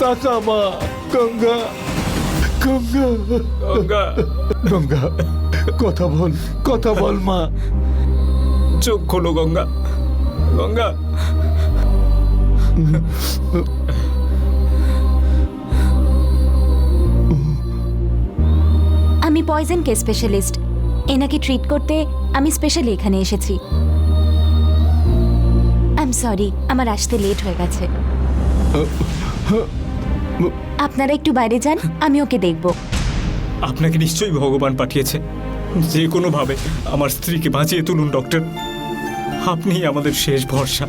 তাকা মা। গঙ্গা, গঙ্গা, গঙ্গা, গঙ্গা, কথা বল মা। চোখ খোলো গঙ্গা, গঙ্গা। আমি পয়জন কেস স্পেশালিস্ট। এনাকে ট্রিট করতে আমি স্পেশালি এখানে এসেছি। আই এম সরি, আমার আসতে লেট হয়ে গেছে। আপনারা একটু বাইরে যান, আমি ওকে দেখব। আপনাকে নিশ্চয়ই ভগবান পাঠিয়েছে। যে কোনোভাবে আমার স্ত্রীকে বাঁচিয়ে তুলুন ডক্টর। আপনিই আমাদের শেষ ভরসা।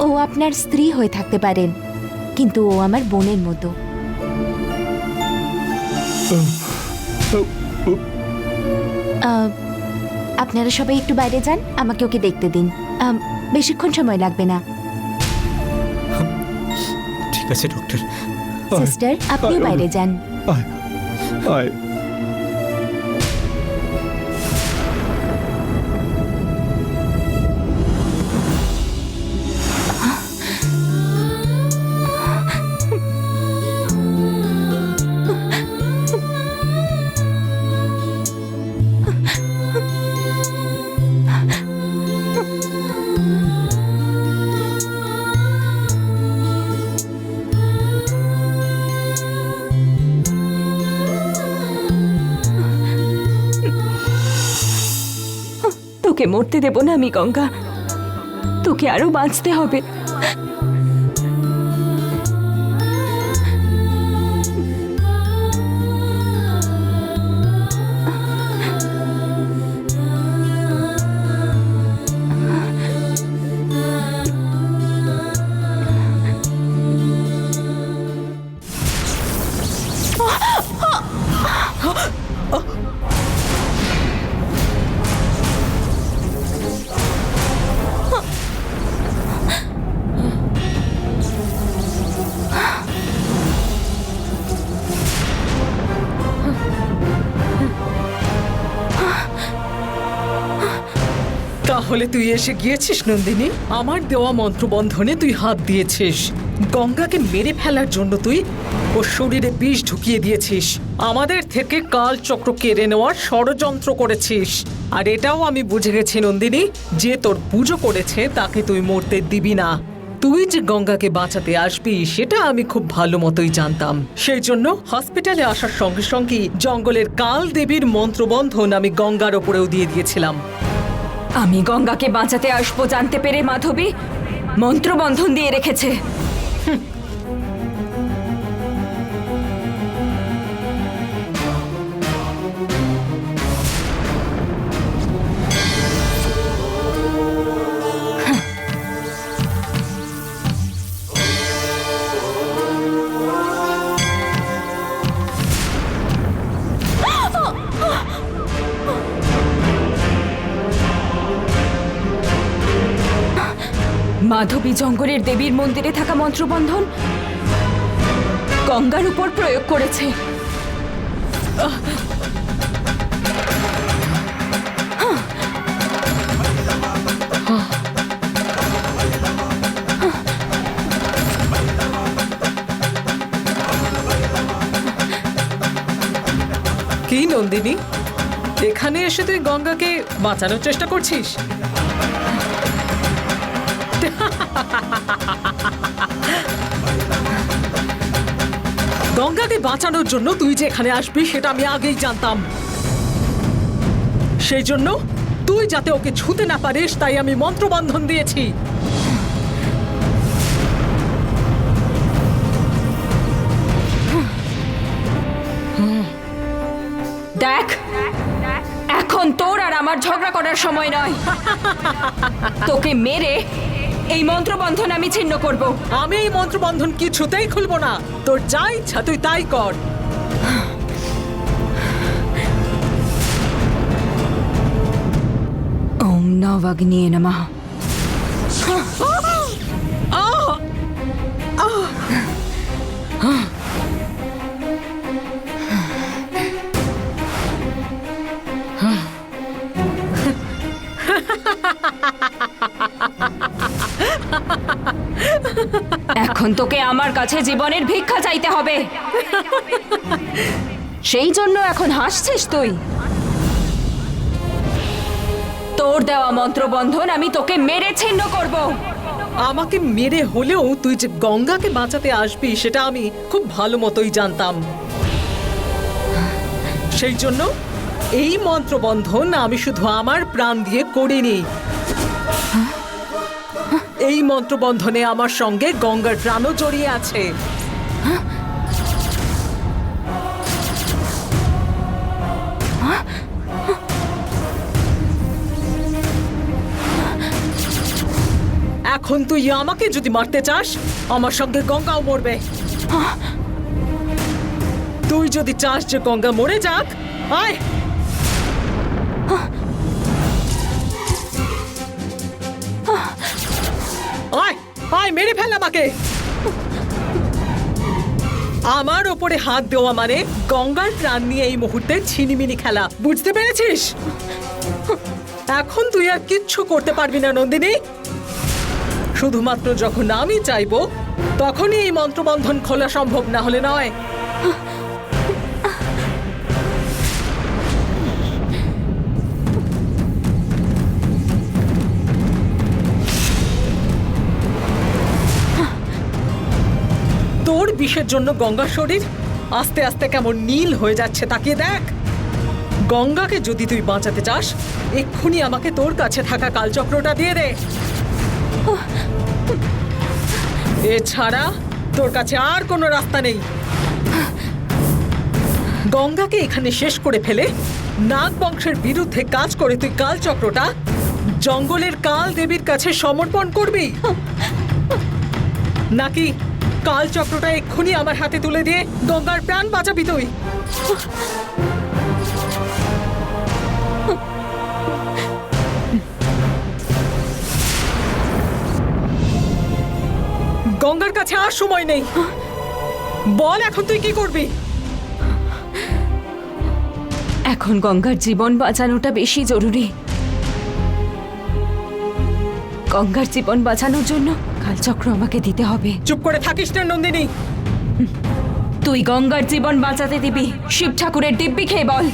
ও আপনার স্ত্রী হয়ে থাকতে পারেন, কিন্তু ও আমার বোনের মতো। আপনারা সবাই একটু বাইরে যান, আমাকে ওকে দেখতে দিন। বেশিক্ষণ সময় লাগবে না। ঠিক আছে ডক্টর। সিস্টার, আপনিও বাইরে যান। আয়, আয়। তোকে মরতে দেব না আমি গঙ্গা, তোকে আরো বাঁচতে হবে। তাহলে তুই এসে গিয়েছিস নন্দিনী। আমার দেওয়া মন্ত্রবন্ধনে তুই হাত দিয়েছিস। গঙ্গাকে মেরে ফেলার জন্য তুই ওর শরীরে বিষ ঢুকিয়ে দিয়েছিস। আমাদের থেকে কালচক্র কেড়ে নেওয়ার ষড়যন্ত্র করেছিস। আর এটাও আমি বুঝে গেছি নন্দিনী, যে তোর পুজো করেছে তাকে তুই মরতে দিবি না। তুই যে গঙ্গাকে বাঁচাতে আসবি সেটা আমি খুব ভালো মতোই জানতাম। সেই জন্য হসপিটালে আসার সঙ্গে সঙ্গে জঙ্গলের কাল দেবীর মন্ত্রবন্ধন আমি গঙ্গার ওপরেও দিয়ে দিয়েছিলাম। আমি গঙ্গাকে বাঁচাতে আসবো জানতে পেরে মাধবী মন্ত্রবন্ধন দিয়ে রেখেছে। মাধবী জঙ্গলের দেবীর মন্দিরে থাকা মন্ত্রবন্ধন গঙ্গার উপর প্রয়োগ করেছে। কি নন্দিনী, এখানে এসে তুই গঙ্গাকে বাঁচানোর চেষ্টা করছিস? গঙ্গাকে বাঁচানোর জন্য তুই যে এখানে আসবি সেটা আমি আগেই জানতাম। সেই জন্য তুই যাতে ওকে ছুঁতে না পারিস তাই আমি মন্ত্রবন্ধন দিয়েছি। দেখ, এখন তোর আর আমার ঝগড়া করার সময় নয়। তোকে মেরে এই মন্ত্রবন্ধন আমি ছিন্ন করব। আমি এই মন্ত্রবন্ধন কিছুতেই খুলবো না। তোর যা ইচ্ছা তুই তাই কর। ওম নবাগ্নিয়ে নমঃ। এখন তোকে আমার কাছে জীবনের ভিক্ষা চাইতে হবে। সেই জন্য এখন হাসছিস তুই? তোর দেওয়া মন্ত্রবন্ধন আমি তোকে মেরে ছিন্ন করব। আমাকে মেরে হলেও তুই যে গঙ্গাকে বাঁচাতে আসবি সেটা আমি খুব ভালো মতোই জানতাম। সেই জন্য এই মন্ত্রবন্ধন আমি শুধু আমার প্রাণ দিয়ে করিনি। এই মন্ত্রবন্ধনে আমার সঙ্গে গঙ্গার প্রাণও জড়িয়ে আছে। এখন তুই আমাকে যদি মারতে চাস, আমার সঙ্গে গঙ্গাও মরবে। তুই যদি চাস যে গঙ্গা মরে যাক, আয়। আয় আয়, মেরে ফেল আমাকে। আমার ওপরে হাত দেওয়া মানে গঙ্গার প্রাণ নিয়ে এই মুহূর্তে ছিনিমিনি খেলা, বুঝতে পেরেছিস? এখন তুই আর কিচ্ছু করতে পারবি না নন্দিনী। শুধুমাত্র যখন আমি চাইবো তখনই এই মন্ত্রবন্ধন খোলা সম্ভব, না হলে নয়। তোর বিষের জন্য গঙ্গার শরীর আস্তে আস্তে কেমন নীল হয়ে যাচ্ছে, তাকিয়ে দেখ। গঙ্গাকে যদি তুই বাঁচাতে চাস, এক্ষুনি আমাকে তোর কাছে থাকা কালচক্রটা দিয়ে দে। এছাড়া তোর কাছে আর কোনো রাস্তা নেই। গঙ্গাকে এখানে শেষ করে ফেলে নাগ বংশের বিরুদ্ধে কাজ করে তুই কালচক্রটা জঙ্গলের কাল দেবীর কাছে সমর্পণ করবি, নাকি কালচক্রটা এক্ষুনি আমার হাতে তুলে দিয়ে গঙ্গার প্রাণ বাঁচাবি তুই? গঙ্গার কাছে আর সময় নেই, বল এখন তুই কি করবি? এখন গঙ্গার জীবন বাঁচানোটা বেশি জরুরি। গঙ্গার জীবন বাঁচানোর জন্য কালচক্র আমাকে দিতে হবে। চুপ করে থাকিস না নন্দিনী। তুই গঙ্গার জীবন বাঁচাতে দিবি শিব ঠাকুরের দিব্যি খেয়ে বল,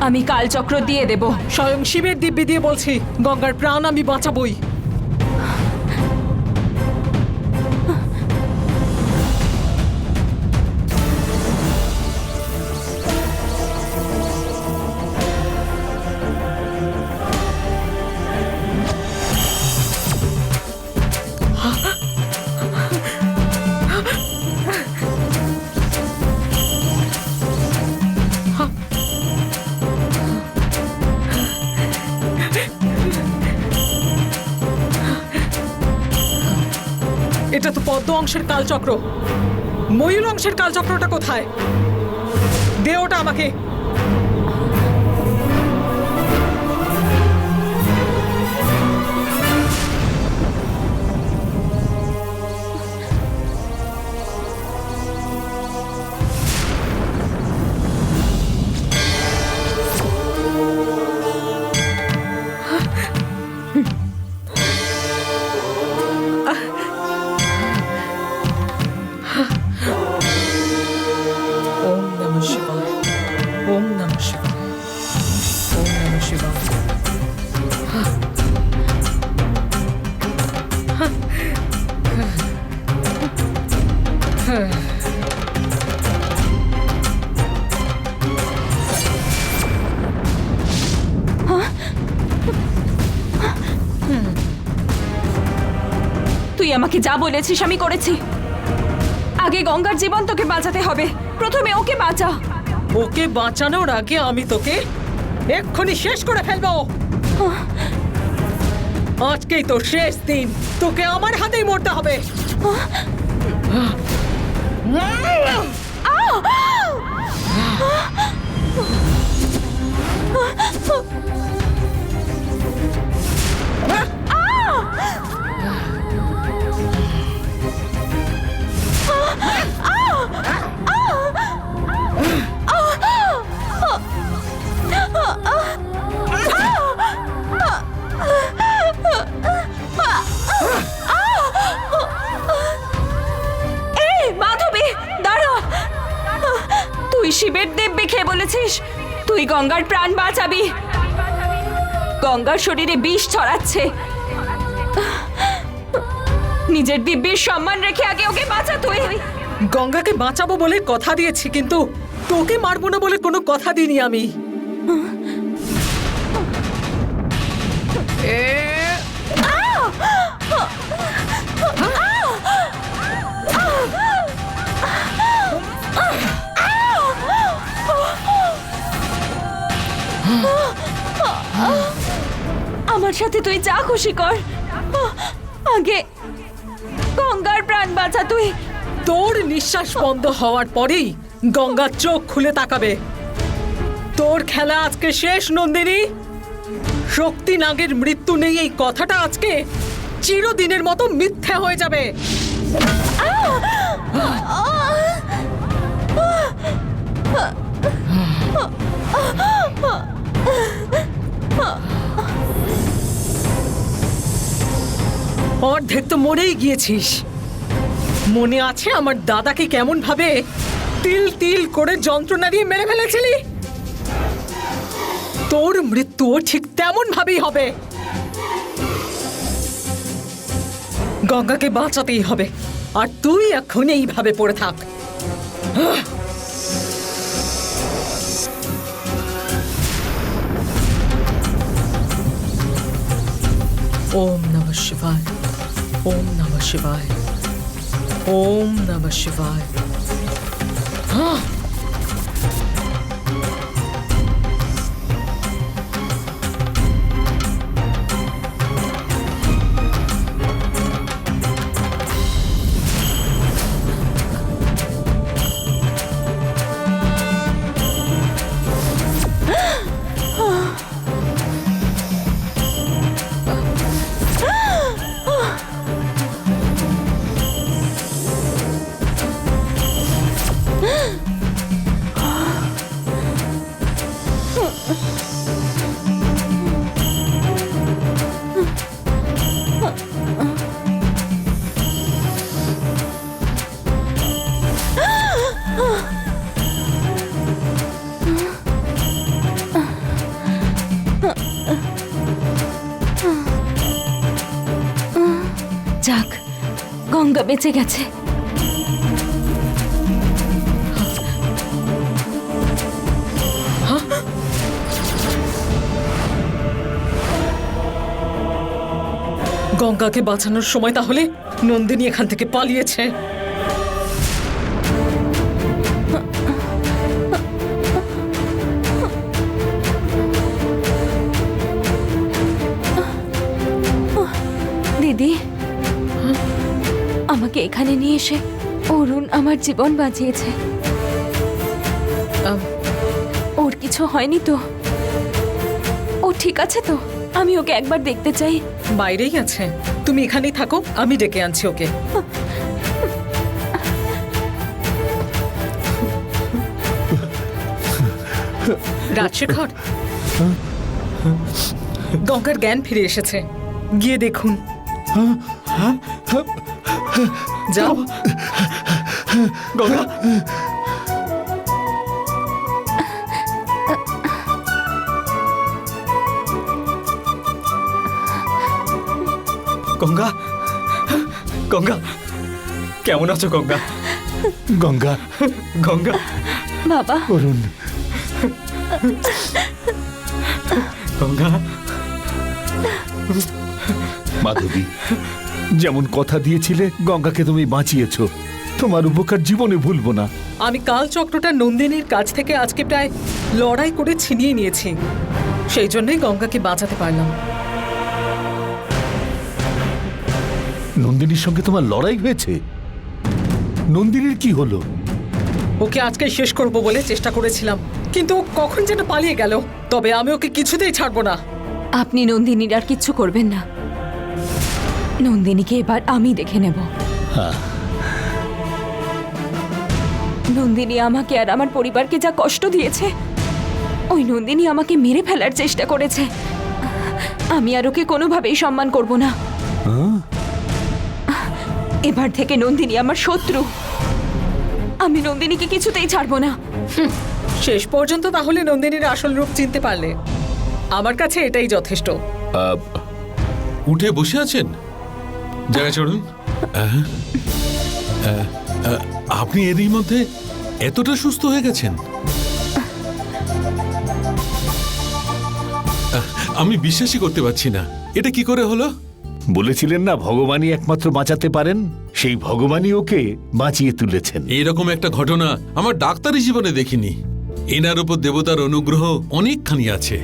আমি কালচক্র দিয়ে দেব। স্বয়ং শিবের দিব্যি দিয়ে বলছি, গঙ্গার প্রাণ আমি বাঁচাবই। এটা তো পদ্ম অংশের কালচক্র, ময়ূর অংশের কালচক্রটা কোথায়? দে ওটা আমাকে। ওম নমঃ শিবায়, ওম নমঃ শিবায়, ওম নমঃ শিবায়। তুই আমাকে যা বলেছিস আমি করেছি। আগে গঙ্গার জীবন তোকে বাঁচাতে হবে, প্রথমে ওকে বাঁচা। ওকে বাঁচানোর আগে আমি তোকে এক্ষুনি শেষ করে ফেলবো। আজকেই তো শেষ দিন, তোকে আমার হাতেই মরতে হবে। শিবের দিব্যি খেয়ে বলেছিস তুই গঙ্গার প্রাণ বাঁচাবি। গঙ্গার শরীরে বিষ ছড়াচ্ছে। নিজের দিব্যির সম্মান রেখে আগে ওকে বাঁচা তুই। গঙ্গাকে বাঁচাবো বলে কথা দিয়েছি, কিন্তু তোকে মারবো না বলে কোনো কথা দিইনি আমি। আমার সাথে তুই যা খুশি কর, আগে গঙ্গার প্রাণ বাঁচা তুই। তোর নিঃশ্বাস বন্ধ হওয়ার পরেই গঙ্গা চোখ খুলে তাকাবে। তোর খেলা আজকে শেষ নন্দিনী। শক্তি নাগের মৃত্যু নেই এই কথাটা আজকে চিরদিনের মতো মিথ্যে হয়ে যাবে। অর্ধেক তো মরেই গিয়েছিস। মনে আছে আমার দাদাকে কেমন ভাবে তিল তিল করে যন্ত্রণা দিয়ে মেরে ফেলেছিলি? তোর মৃত্যুও ঠিক তেমন ভাবেই হবে। গঙ্গাকে বাঁচাতেই হবে, আর তুই এখন এইভাবে পড়ে থাক। ওম নমঃ শিবায়, ওম নমঃ শিবায়, ওম নমঃ শিবায়। যাক, গঙ্গা বেঁচে গেছে। গঙ্গাকে বাঁচানোর সময় তাহলে নন্দিনী এখান থেকে পালিয়েছে। দিদি, আমাকে এখানে নিয়ে এসে অরুণ আমার জীবন বাঁচিয়েছে। ওর কিছু হয়নি তো? ও ঠিক আছে তো? আমি ওকে একবার দেখতে চাই। বাইরেই আছে, তুমি এখানেই থাকো, আমি ডেকে আনছি ওকে। রাজশেখর, গঙ্গার জ্ঞান ফিরে এসেছে, গিয়ে দেখুন। যাও। গঙ্গা, গঙ্গা, গঙ্গা, কেমন আছো গঙ্গা? গঙ্গা, গঙ্গা, বাবা। অরুণ, গঙ্গা, মাধবী, যেমন কথা দিয়েছিলে গঙ্গাকে তুমি বাঁচিয়েছো। তোমার উপকার জীবনে ভুলবো না। আমি কালচক্রটা নন্দিনীর কাছ থেকে আজকে প্রায় লড়াই করে ছিনিয়ে নিয়েছি, সেই জন্যই গঙ্গাকে বাঁচাতে পারলাম। নন্দিনীর সঙ্গে তোমার লড়াই হয়েছে? নন্দিনীর কি হলো? ওকে আজকে শেষ করব বলে চেষ্টা করেছিলাম, কিন্তু ও কখন যেন পালিয়ে গেল। তবে আমি ওকে কিছুতেই ছাড়বো না। আপনি নন্দিনীর আর কিচ্ছু করবেন না। নন্দিনীকে এবার আমি দেখে নেব। হ্যাঁ, নন্দিনী আমাকে আর আমার পরিবারকে যা কষ্ট দিয়েছে, ওই নন্দিনী আমাকে মেরে ফেলার চেষ্টা করেছে। আমি আর ওকে কোনোভাবেই সম্মান করব না। এবার থেকে নন্দিনী আমার শত্রু। আমি নন্দিনীকে কিছুতেই ছাড়বো না। শেষ পর্যন্ত তাহলে নন্দিনীর আসল রূপ চিনতে পারলে। আমার কাছে এটাই যথেষ্ট। উঠে বসে আছেন, জায়গা চড়ুন। আপনি এরই মধ্যে এতটা সুস্থ হয়ে গেছেন? আমি বিশ্বাসই করতে পারছি না, এটা কি করে হলো? বলেছিলেন না ভগবানই একমাত্র বাঁচাতে পারেন, সেই ভগবানই ওকে বাঁচিয়ে তুলেছেন। এইরকম একটা ঘটনা আমার ডাক্তারি জীবনে দেখিনি। এনার উপর দেবতার অনুগ্রহ অনেকখানি আছে।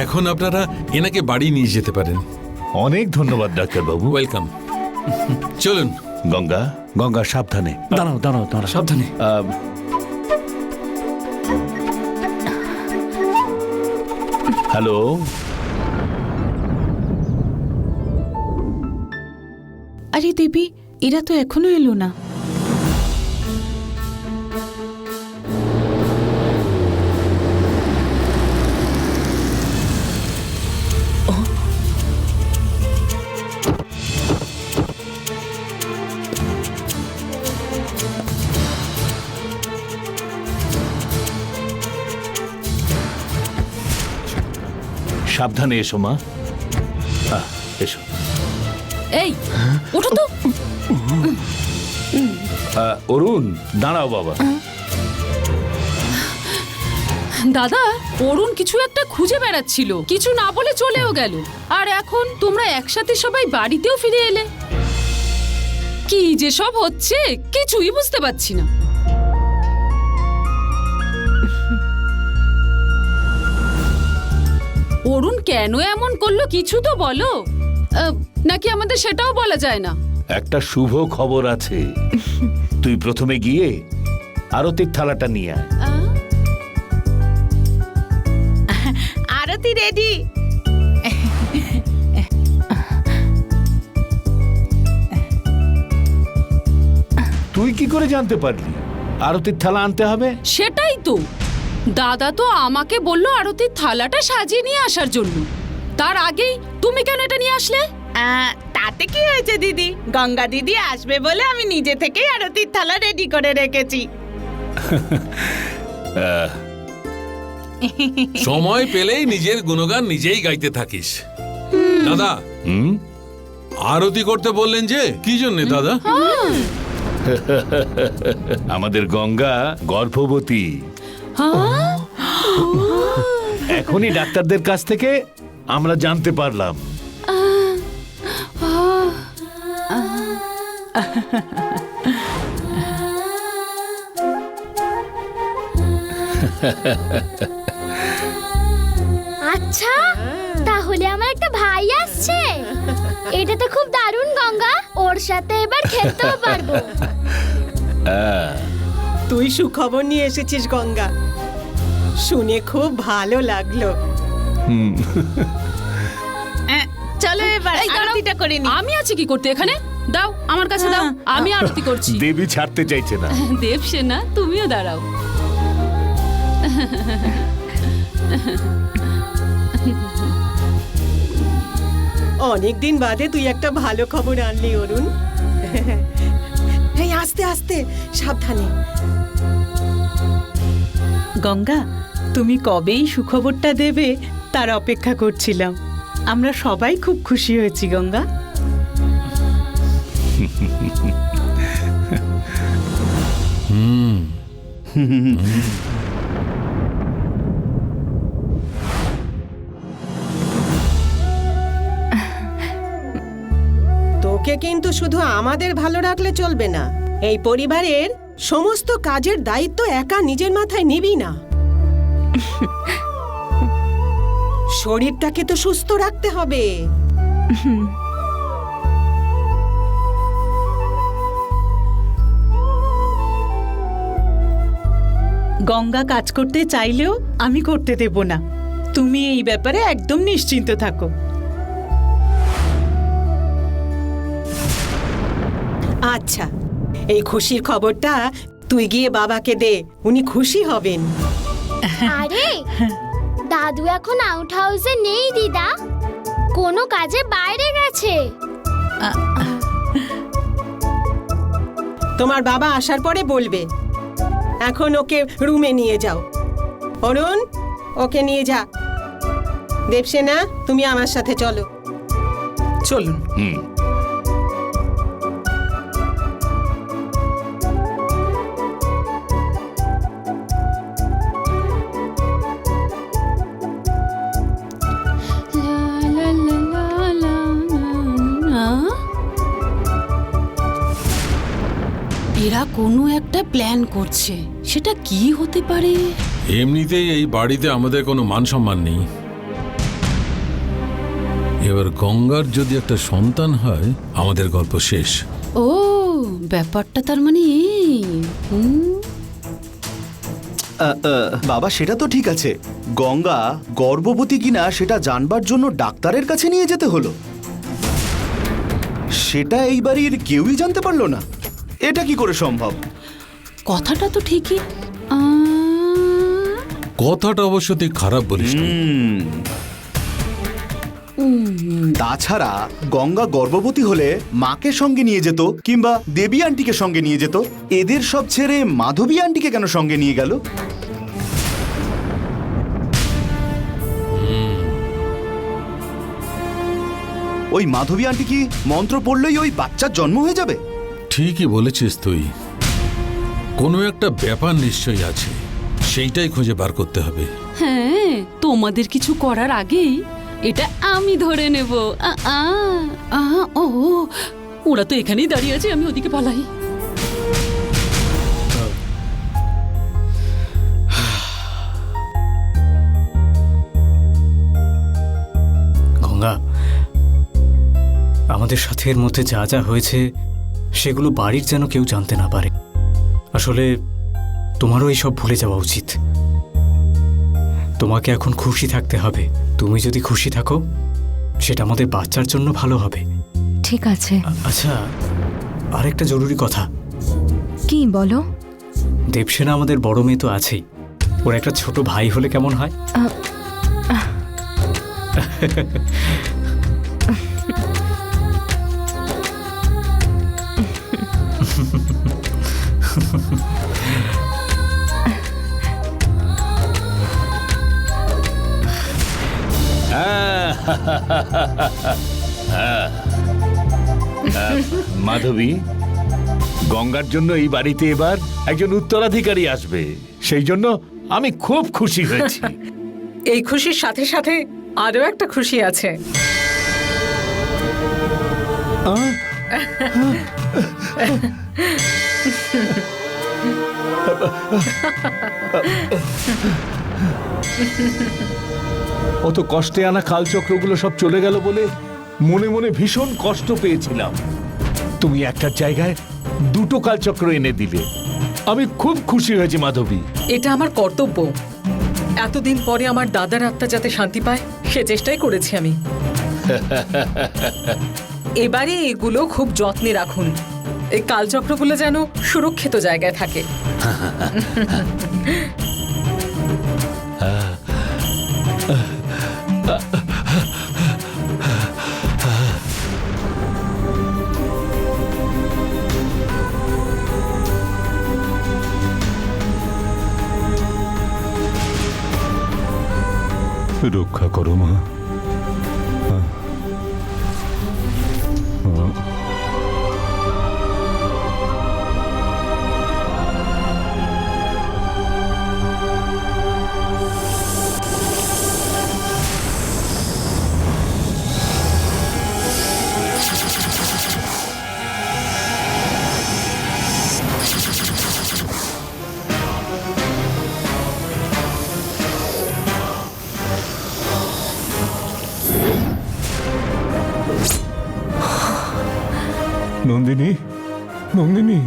এখন আপনারা এনাকে বাড়ি নিয়ে যেতে পারেন। অনেক ধন্যবাদ ডাক্তারবাবু। ওয়েলকাম। চলুন। গঙ্গা, গঙ্গা সাবধানে। দাঁড়াও দাঁড়াও দাঁড়াও, সাবধানে। হ্যালো, আরে দেবী, এরা তো এখনো এলো না। সাবধানে এসো মা। এসো। এই ওঠো তো। অরুণ, দাঁড়াও বাবা। দাদা, অরুণ কিছু একটা খুঁজে বেড়াচ্ছিল, কিছু না বলে চলেও গেল। আর এখন তোমরা একসাথে সবাই বাড়িতেও ফিরে এলে। কি যে সব হচ্ছে কিছুই বুঝতে পারছি না। অরুণ কেন এমন করলো কিছু তো বলো। নাকি আমাদের সেটাও বলা যায় না? একটা শুভ খবর আছে। তুই প্রথমে গিয়ে আরতির থালাটা নিয়ে আয়। আরতি রেডি। তুই কি করে জানতে পারলি আরতির থালা আনতে হবে? সেটাই তো, দাদা তো আমাকে বললো আরতির থালাটা সাজিয়ে নিয়ে আসার জন্য। তার আগেই তুমি কেন এটা নিয়ে আসলে? তাতে কি হয়েছে দিদি, গঙ্গা দিদি আসবে বলে আমি নিজে থেকেই আরতির থালা রেডি করে রেখেছি। সময় পেলেই নিজের গুণগান নিজেই গাইতে থাকিস। দাদা, আরতি করতে বললেন যে কি জন্যে দাদা? আমাদের গঙ্গা গর্ভবতী। এখনই ডাক্তারদের কাছ থেকে আমরা জানতে পারলাম। আচ্ছা, তাহলে আমার একটা ভাই আসছে। এটা তো খুব দারুণ গঙ্গা, ওর সাথে এবার খেলতেও পারবো। তুই সুখবর নিয়ে এসেছিস গঙ্গা, শুনে খুব ভালো লাগলো। চলো এবার আরতিটা করে নি। আমি আছি কি করতে এখানে? দাও আমার কাছে দাও, আমি আরতি করছি। দেবী ছাড়তে চাইছে না। দেবসেনা, তুমিও দাঁড়াও। অনেকদিন বাদে তুই একটা ভালো খবর আনলি অরুণ। এই আস্তে আস্তে, সাবধানে। গঙ্গা, তুমি কবেই সুখবরটা দেবে তার অপেক্ষা করছিলাম। আমরা সবাই খুব খুশি হয়েছি গঙ্গা। তোকে কিন্তু শুধু আমাদের ভালো রাখলে চলবে না, এই পরিবারের সমস্ত কাজের দায়িত্ব একা নিজের মাথায় নিবি না। শরীরটাকে তো সুস্থ রাখতে হবে। গঙ্গা কাজ করতে চাইলেও আমি করতে দেব না। তুমি এই ব্যাপারে একদম নিশ্চিন্ত থাকো। আচ্ছা, এই খুশির খবরটা তুই গিয়ে বাবাকে দে, উনি খুশি হবেন। আরে দাদু এখন আউট হাউসে নেই দিদা, কোনো কাজে বাইরে গেছে। তোমার বাবা আসার পরে বলবে। এখন ওকে রুমে নিয়ে যাও। অরুণ, ওকে নিয়ে যা। দেবসেনা, তুমি আমার সাথে চলো। চলুন। এরা কোনো একটা প্ল্যান করছে, সেটা কি হতে পারে? এমনিতেই এই বাড়িতে আমাদের কোনো মান সম্মান নেই, এবার গঙ্গার যদি একটা সন্তান হয় আমাদের গল্প শেষ। ও, ব্যাপারটা তার মানে এই। বাবা, সেটা তো ঠিক আছে, গঙ্গা গর্ভবতী কিনা সেটা জানবার জন্য ডাক্তারের কাছে নিয়ে যেতে হলো, সেটা এই বাড়ির কেউই জানতে পারলো না। এটা কি করে সম্ভব? কথাটা তো ঠিকই। কথাটা অবশ্য তুই খারাপ বলিস না। তাছাড়া গঙ্গা গর্ভবতী হলে মাকে সঙ্গে নিয়ে যেত, কিংবা দেবী আন্টিকে সঙ্গে নিয়ে যেত। এদের সব ছেড়ে মাধবী আন্টিকে কেন সঙ্গে নিয়ে গেল? ওই মাধবী আন্টি কি মন্ত্র পড়লেই ওই বাচ্চার জন্ম হয়ে যাবে? ঠিকই বলেছিস তুই, কোনো একটা ব্যাপার নিশ্চয়ই আছে, সেইটাই খুঁজে বার করতে হবে। হ্যাঁ, তোমাদের কিছু করার আগেই এটা আমি ধরে নেব। ও, ওরা তো এখানেই দাঁড়িয়ে আছে, আমি ওদিকে পালাই। গঙ্গা, আমাদের সাথে এর মধ্যে যা যা হয়েছে সেগুলো বাড়ির যেন কেউ জানতে না পারে। আসলে তোমারও এইসব ভুলে যাওয়া উচিত। তোমাকে এখন খুশি থাকতে হবে। তুমি যদি খুশি থাকো সেটা আমাদের বাচ্চার জন্য ভালো হবে। ঠিক আছে। আচ্ছা, আরেকটা জরুরি কথা। কি বলো? দেবসেনা আমাদের বড় মেয়ে তো আছেই, ওর একটা ছোট ভাই হলে কেমন হয়? মাধবী, গঙ্গার জন্য এই বাড়িতে এবার একজন উত্তরাধিকারী আসবে, সেই জন্য আমি খুব খুশি হয়েছি। এই খুশির সাথে সাথে আরো একটা খুশি আছে। অত কষ্টে আনা কালচক্রগুলো সব চলে গেল বলে মনে মনে ভীষণ কষ্ট পেয়েছিলাম। তুমি একটা জায়গায় দুটো কালচক্র এনে দিলে, আমি খুব খুশি হয়েছি মাধবী। এটা আমার কর্তব্য। এতদিন পরে আমার দাদার আত্মা যাতে শান্তি পায় সে চেষ্টাই করেছি আমি। এবারে এগুলো খুব যত্নে রাখুন, এই কালচক্রগুলো যেন সুরক্ষিত জায়গায় থাকে। রক্ষা করো মা। নন্দিনী, নন্দিনী,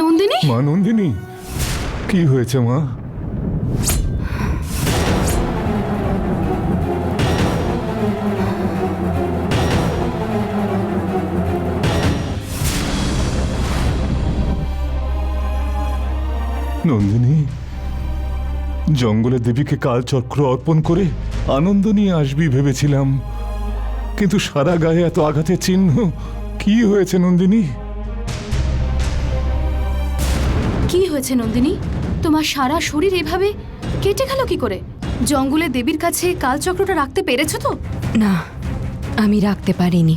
নন্দিনী, মা নন্দিনী, কি হয়েছে মা? নন্দিনী, জঙ্গলে দেবীকে কালচক্র অর্পণ করে আনন্দ নিয়ে আসবি ভেবেছিলাম, কিন্তু সারা গায়ে এত আঘাতের চিহ্ন। কি হয়েছে নন্দিনী? কি হয়েছে নন্দিনী? তোমার সারা শরীর এভাবে কেটে গেল কি করে? জঙ্গলে দেবীর কাছে কালচক্রটা রাখতে পেরেছো তো? না, আমি রাখতে পারিনি।